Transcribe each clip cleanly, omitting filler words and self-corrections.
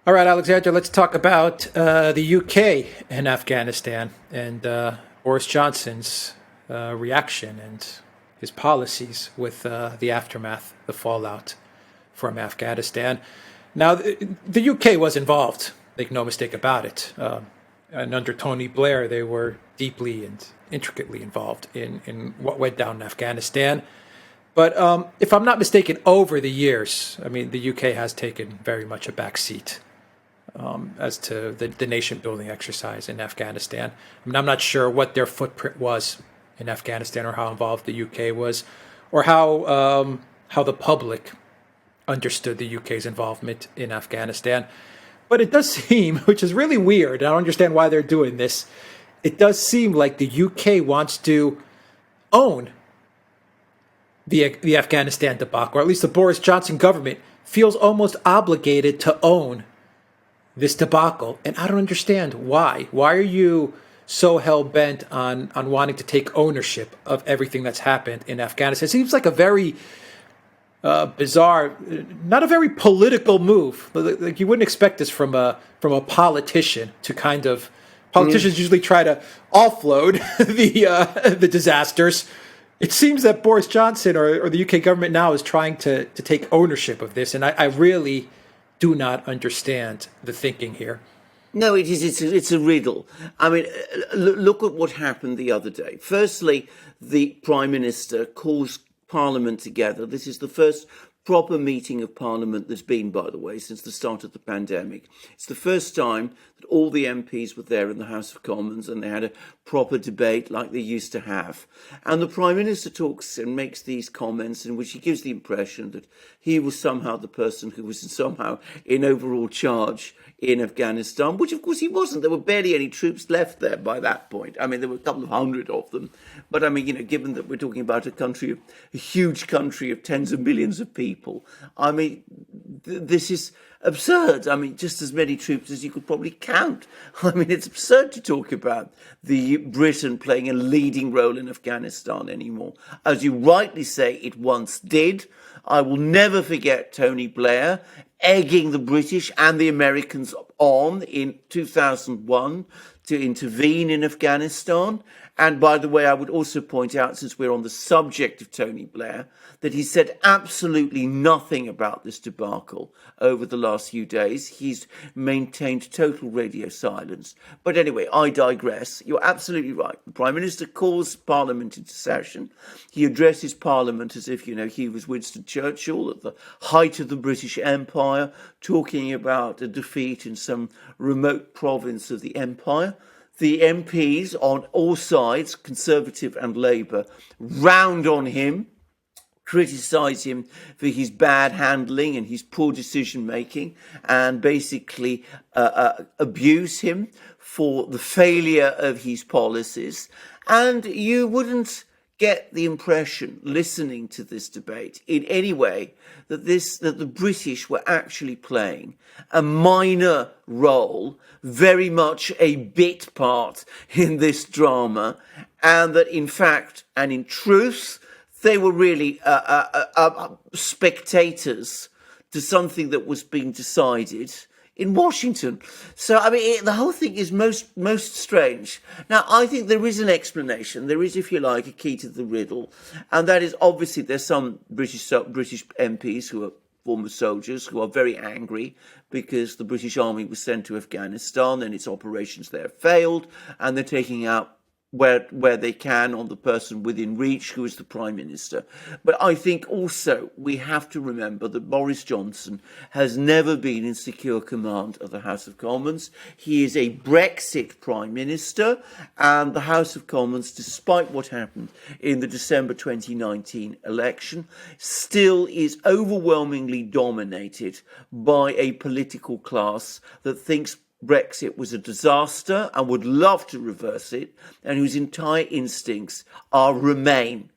All right, Alexander, let's talk about the UK and Afghanistan and Boris Johnson's reaction and his policies with the aftermath, the fallout from Afghanistan. Now, the UK was involved, make no mistake about it. And under Tony Blair, they were deeply and intricately involved in what went down in Afghanistan. But if I'm not mistaken, over the years, I mean, the UK has taken very much a back seat as to the nation building exercise in Afghanistan. I mean, I'm not sure what their footprint was in Afghanistan or how involved the UK was or how the public understood the UK's involvement in Afghanistan. But it does seem, which is really weird, I don't understand why they're doing this, it does seem like the UK wants to own the Afghanistan debacle, or at least the Boris Johnson government feels almost obligated to own this debacle, and I don't understand why. Why are you so hell bent on wanting to take ownership of everything that's happened in Afghanistan? It seems like a very bizarre, not a very political move. Like you wouldn't expect this from a politician to kind of. Politicians usually try to offload the disasters. It seems that Boris Johnson or the UK government now is trying to take ownership of this, and I really do not understand the thinking here. No, it is. It's a riddle. I mean, look at what happened the other day. Firstly, the Prime Minister calls Parliament together. This is the first proper meeting of Parliament there's been, by the way, since the start of the pandemic. It's the first time that all the MPs were there in the House of Commons and they had a proper debate like they used to have. And the Prime Minister talks and makes these comments in which he gives the impression that he was somehow the person who was somehow in overall charge in Afghanistan, which of course he wasn't. There were barely any troops left there by that point. I mean, there were a couple of hundred of them. But I mean, given that we're talking about a huge country of tens of millions of people, I mean, this is absurd. I mean, just as many troops as you could probably count. I mean, it's absurd to talk about the Britain playing a leading role in Afghanistan anymore. As you rightly say, it once did. I will never forget Tony Blair egging the British and the Americans on in 2001 to intervene in Afghanistan. And by the way, I would also point out, since we're on the subject of Tony Blair, that he said absolutely nothing about this debacle over the last few days. He's maintained total radio silence. But anyway, I digress. You're absolutely right. The Prime Minister calls Parliament into session. He addresses Parliament as if, he was Winston Churchill at the height of the British Empire, talking about a defeat in some remote province of the empire. The MPs on all sides, Conservative and Labour, round on him, criticise him for his bad handling and his poor decision making, and basically abuse him for the failure of his policies. And you wouldn't get the impression, listening to this debate, in any way that the British were actually playing a minor role, very much a bit part in this drama, and that in fact and in truth they were really spectators to something that was being decided in Washington. So, I mean, the whole thing is most strange. Now, I think there is an explanation. There is, if you like, a key to the riddle. And that is, obviously, there's some British MPs who are former soldiers who are very angry because the British Army was sent to Afghanistan and its operations there failed. And they're taking out where they can on the person within reach, who is the Prime Minister. But I think also we have to remember that Boris Johnson has never been in secure command of the House of Commons. He is a Brexit Prime Minister, and the House of Commons, despite what happened in the December 2019 election, still is overwhelmingly dominated by a political class that thinks Brexit was a disaster and would love to reverse it, and whose entire instincts are Remain.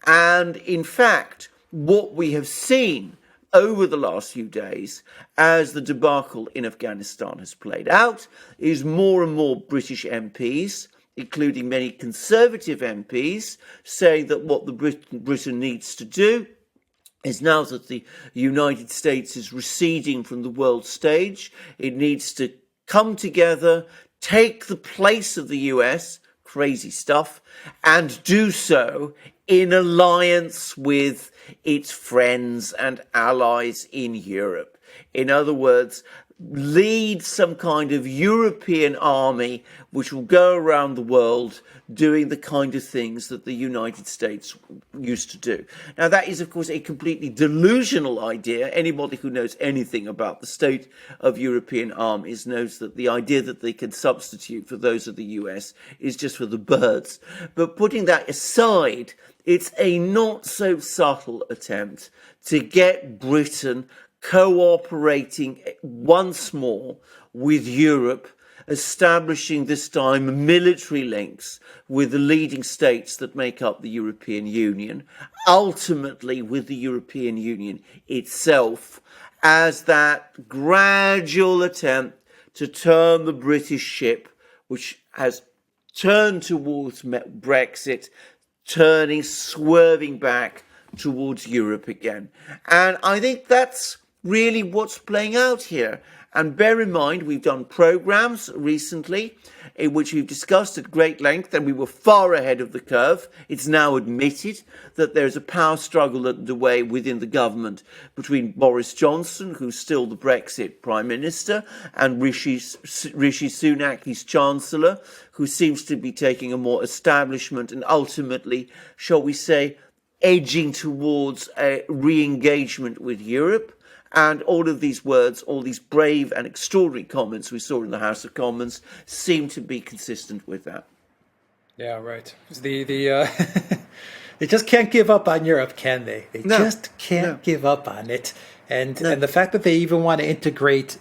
And in fact, what we have seen over the last few days as the debacle in Afghanistan has played out is more and more British MPs, including many Conservative MPs, saying that what Britain needs to do is now that the United States is receding from the world stage. It needs to come together, take the place of the US, crazy stuff, and do so in alliance with its friends and allies in Europe. In other words, lead some kind of European army which will go around the world doing the kind of things that the United States used to do. Now, that is, of course, a completely delusional idea. Anybody who knows anything about the state of European armies knows that the idea that they can substitute for those of the US is just for the birds. But putting that aside, it's a not so subtle attempt to get Britain cooperating once more with Europe, establishing this time military links with the leading states that make up the European Union, ultimately with the European Union itself, as that gradual attempt to turn the British ship, which has turned towards Brexit, swerving back towards Europe again. And I think that's really what's playing out here. And bear in mind, we've done programs recently in which we've discussed at great length, and we were far ahead of the curve. It's now admitted that there's a power struggle underway within the government between Boris Johnson, who's still the Brexit Prime Minister, and Rishi Sunak, his Chancellor, who seems to be taking a more establishment and ultimately, shall we say, edging towards a re-engagement with Europe. And all of these words, all these brave and extraordinary comments we saw in the House of Commons seem to be consistent with that. Yeah, right. They just can't give up on Europe, can they? They just can't give up on it. And the fact that they even want to integrate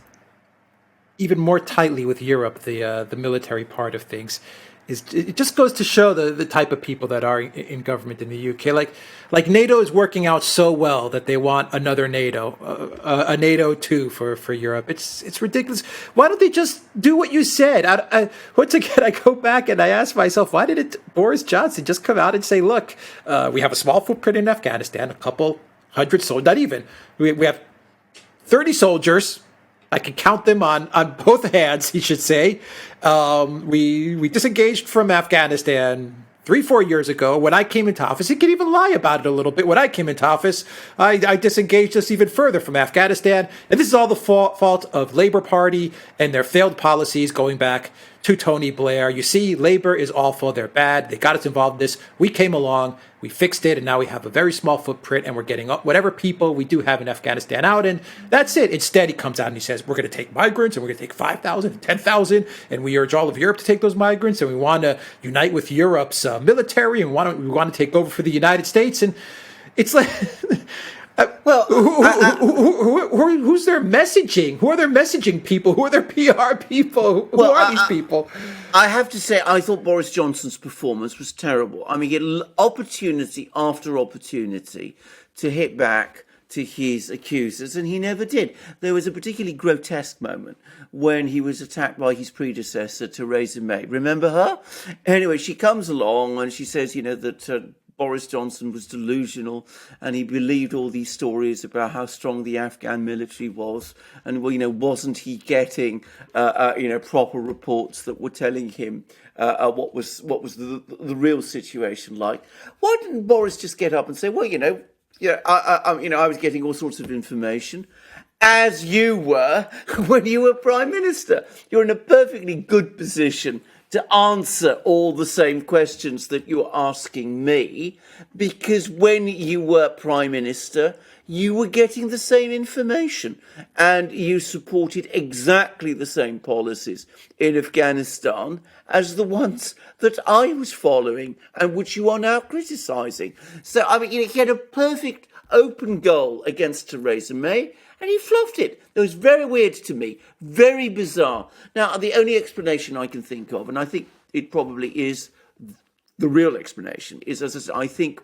even more tightly with Europe, the military part of things, it just goes to show the type of people that are in government in the UK. Like NATO is working out so well that they want another NATO, a NATO 2 for Europe. It's ridiculous. Why don't they just do what you said? Once again, I go back and I ask myself, why didn't Boris Johnson just come out and say, look, we have a small footprint in Afghanistan, a couple hundred soldiers, not even. We have 30 soldiers. I can count them on both hands, he should say. We disengaged from Afghanistan 3-4 years ago when I came into office. He could even lie about it a little bit. When I came into office, I disengaged us even further from Afghanistan. And this is all the fault of Labour Party and their failed policies going back to Tony Blair. You see, Labour is awful. They're bad. They got us involved in this. We came along. We fixed it, and now we have a very small footprint, and we're getting whatever people we do have in Afghanistan out, and that's it. Instead, he comes out and he says, we're going to take migrants, and we're going to take 5,000 and 10,000, and we urge all of Europe to take those migrants, and we want to unite with Europe's military, and we want to take over for the United States, and it's like... who's their messaging? Who are their messaging people? Who are their PR people? Who are these people? I have to say, I thought Boris Johnson's performance was terrible. I mean, he had opportunity after opportunity to hit back to his accusers, and he never did. There was a particularly grotesque moment when he was attacked by his predecessor, Theresa May. Remember her? Anyway, she comes along and she says, that... Boris Johnson was delusional and he believed all these stories about how strong the Afghan military was, and wasn't he getting proper reports that were telling him what was the real situation like? Why didn't Boris just get up and say, well, I was getting all sorts of information, as you were when you were Prime Minister. You're in a perfectly good position to answer all the same questions that you're asking me, because when you were Prime Minister, you were getting the same information and you supported exactly the same policies in Afghanistan as the ones that I was following and which you are now criticising. So, he had a perfect open goal against Theresa May, and he fluffed it. It was very weird to me, very bizarre. Now, the only explanation I can think of, and I think it probably is the real explanation, is, as I said, I think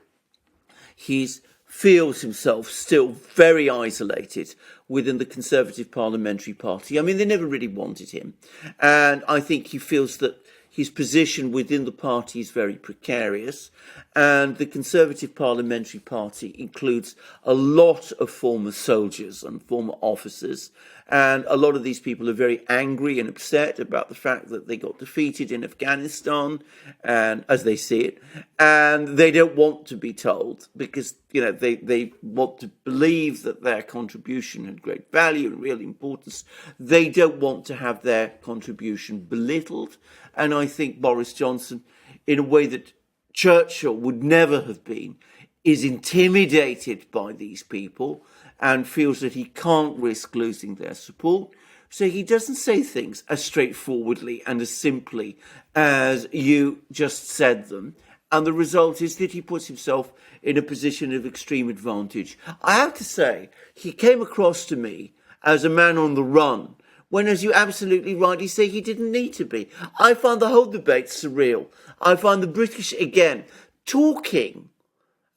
he feels himself still very isolated within the Conservative Parliamentary Party. I mean, they never really wanted him. And I think he feels that his position within the party is very precarious. And the Conservative Parliamentary Party includes a lot of former soldiers and former officers. And a lot of these people are very angry and upset about the fact that they got defeated in Afghanistan, and as they see it, and they don't want to be told because, they want to believe that their contribution had great value and real importance. They don't want to have their contribution belittled. And I think Boris Johnson, in a way that Churchill would never have been, is intimidated by these people and feels that he can't risk losing their support. So he doesn't say things as straightforwardly and as simply as you just said them. And the result is that he puts himself in a position of extreme advantage. I have to say, he came across to me as a man on the run, when, as you absolutely rightly say, he didn't need to be. I find the whole debate surreal. I find the British, again, talking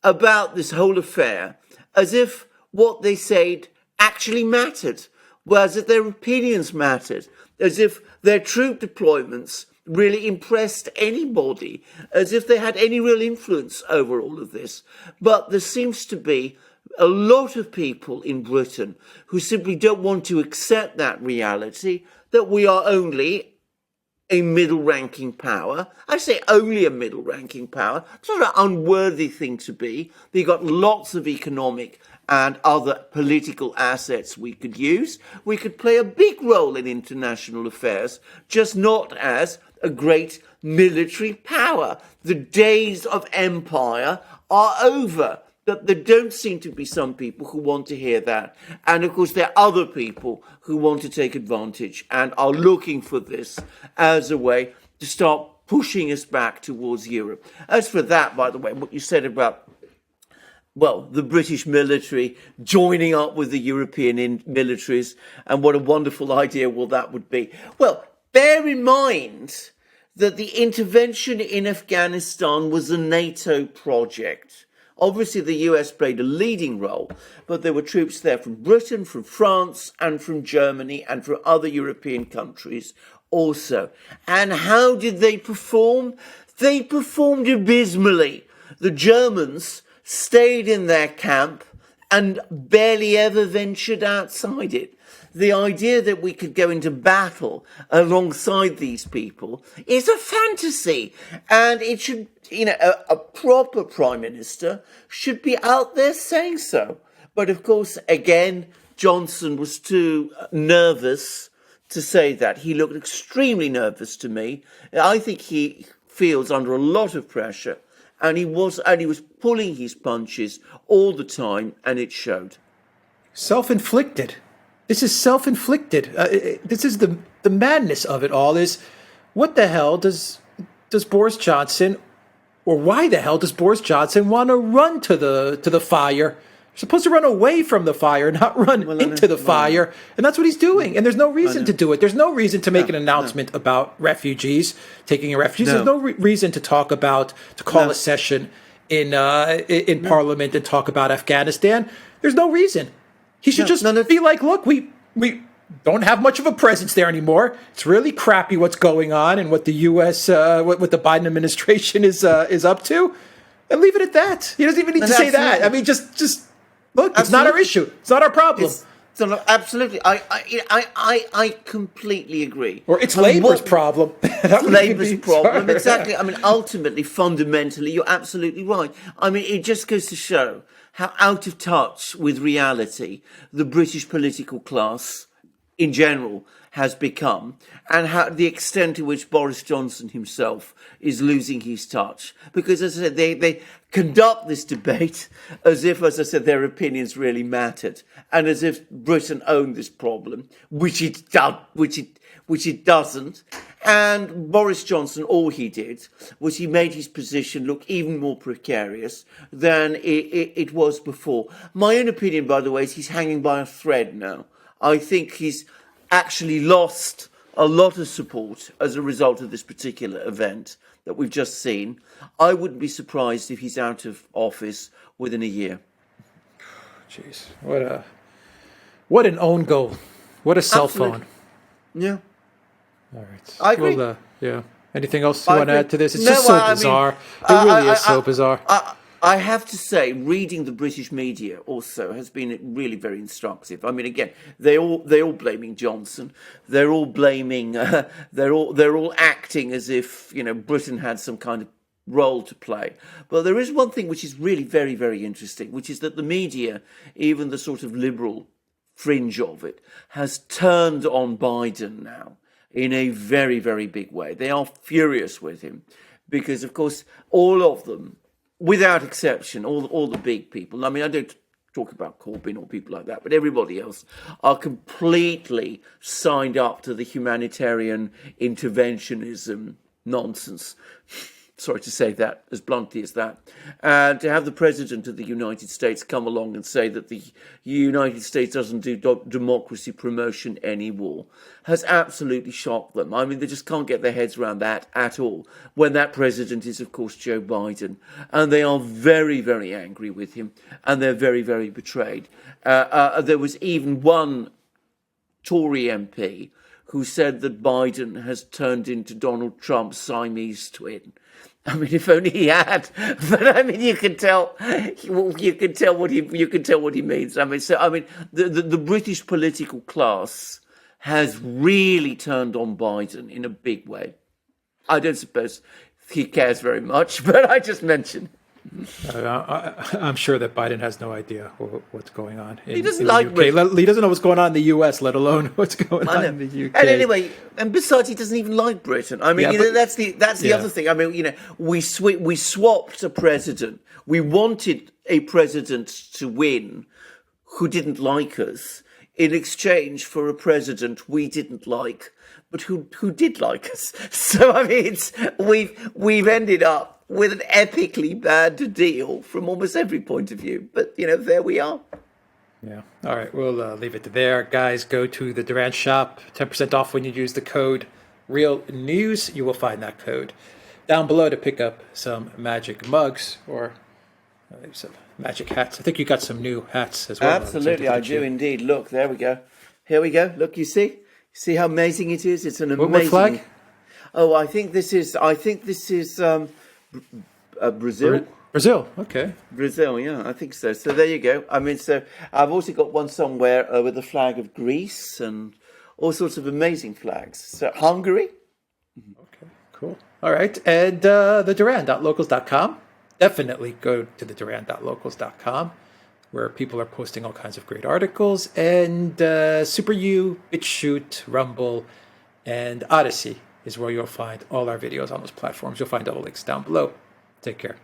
about this whole affair as if what they said actually mattered, whereas that their opinions mattered, as if their troop deployments really impressed anybody, as if they had any real influence over all of this. But there seems to be a lot of people in Britain who simply don't want to accept that reality, that we are only a middle-ranking power. I say only a middle-ranking power. It's not an unworthy thing to be. We've got lots of economic and other political assets we could use. We could play a big role in international affairs, just not as a great military power. The days of empire are over. But there don't seem to be some people who want to hear that. And of course, there are other people who want to take advantage and are looking for this as a way to start pushing us back towards Europe. As for that, by the way, what you said about, well, the British military joining up with the European militaries, and what a wonderful idea that would be. Well, bear in mind that the intervention in Afghanistan was a NATO project. Obviously, the US played a leading role, but there were troops there from Britain, from France, and from Germany, and from other European countries also. And how did they perform? They performed abysmally. The Germans stayed in their camp and barely ever ventured outside it. The idea that we could go into battle alongside these people is a fantasy. And it should, a proper prime minister should be out there saying so. But of course, again, Johnson was too nervous to say that. He looked extremely nervous to me. I think he feels under a lot of pressure. And he was pulling his punches all the time, and it showed. Self-inflicted. This is self-inflicted. This is the madness of it all. Is what the hell does Boris Johnson, or why the hell does Boris Johnson want to run to the fire? You're supposed to run away from the fire, not run into the fire, and that's what he's doing. And there's no reason to do it. There's no reason to make an announcement about refugees taking refugees. There's no reason to call a session in Parliament and talk about Afghanistan. There's no reason. He should just be like, look, we don't have much of a presence there anymore. It's really crappy what's going on and what the U.S. What the Biden administration is up to, and leave it at that. He doesn't even need to say that. I mean, just look. It's not our issue. It's not our problem. Absolutely, I completely agree. Or it's Labour's problem. It's Labour's problem, exactly. I mean, ultimately, fundamentally, you're absolutely right. I mean, it just goes to show how out of touch with reality the British political class in general has become, and how the extent to which Boris Johnson himself is losing his touch. Because, as I said, they conduct this debate as if, as I said, their opinions really mattered, and as if Britain owned this problem, which it doesn't. And Boris Johnson, all he did was he made his position look even more precarious than it was before. My own opinion, by the way, is he's hanging by a thread now. I think he's actually lost a lot of support as a result of this particular event that we've just seen. I wouldn't be surprised if he's out of office within a year. Jeez, what an own goal. What a cell phone. Yeah. All right. I agree. Well, yeah. Anything else you I want to agree. add to this? It's No, just so I mean, bizarre. It really is so bizarre. I have to say, reading the British media also has been really very instructive. I mean, again, they're all blaming Johnson. They're all blaming. They're all acting as if Britain had some kind of role to play. But there is one thing which is really very, very interesting, which is that the media, even the sort of liberal fringe of it, has turned on Biden now in a very, very big way. They are furious with him because, of course, all of them, without exception, all the big people, I mean, I don't talk about Corbyn or people like that, but everybody else are completely signed up to the humanitarian interventionism nonsense. Sorry to say that as bluntly as that. And to have the President of the United States come along and say that the United States doesn't do democracy promotion anymore has absolutely shocked them. I mean, they just can't get their heads around that at all, when that President is, of course, Joe Biden. And they are very, very angry with him, and they're very, very betrayed. There was even one Tory MP who said that Biden has turned into Donald Trump's Siamese twin. I mean, if only he had. But I mean, you can tell what he means. I mean, the British political class has really turned on Biden in a big way. I don't suppose he cares very much, but I just mentioned. I'm sure that Biden has no idea what's going on in He doesn't the like UK. Britain. He doesn't know what's going on in the US, let alone what's going on in the UK. And anyway, and besides, he doesn't even like Britain. I mean, that's the other thing. I mean, we swapped a president. We wanted a president to win who didn't like us in exchange for a president we didn't like, but who did like us. So I mean, we've ended up with an epically bad deal from almost every point of view. But there we are. Yeah. All right. We'll leave it there. Guys, go to the Duran shop. 10% off when you use the code Real News. You will find that code down below to pick up some magic mugs or some magic hats. I think you got some new hats as well. Absolutely, I do indeed. Look, there we go. Here we go. Look, you see? See how amazing it is? It's an amazing... What flag? Oh, I think this is Brazil. Brazil, okay. Brazil, yeah, I think so. So there you go. I mean, so I've also got one somewhere with the flag of Greece and all sorts of amazing flags. So Hungary. Okay, cool. All right, and the Duran.locals.com. Definitely go to the Duran.locals.com, where people are posting all kinds of great articles. And Super U, BitChute, Rumble, and ODYSEE is where you'll find all our videos on those platforms. You'll find all the links down below. Take care.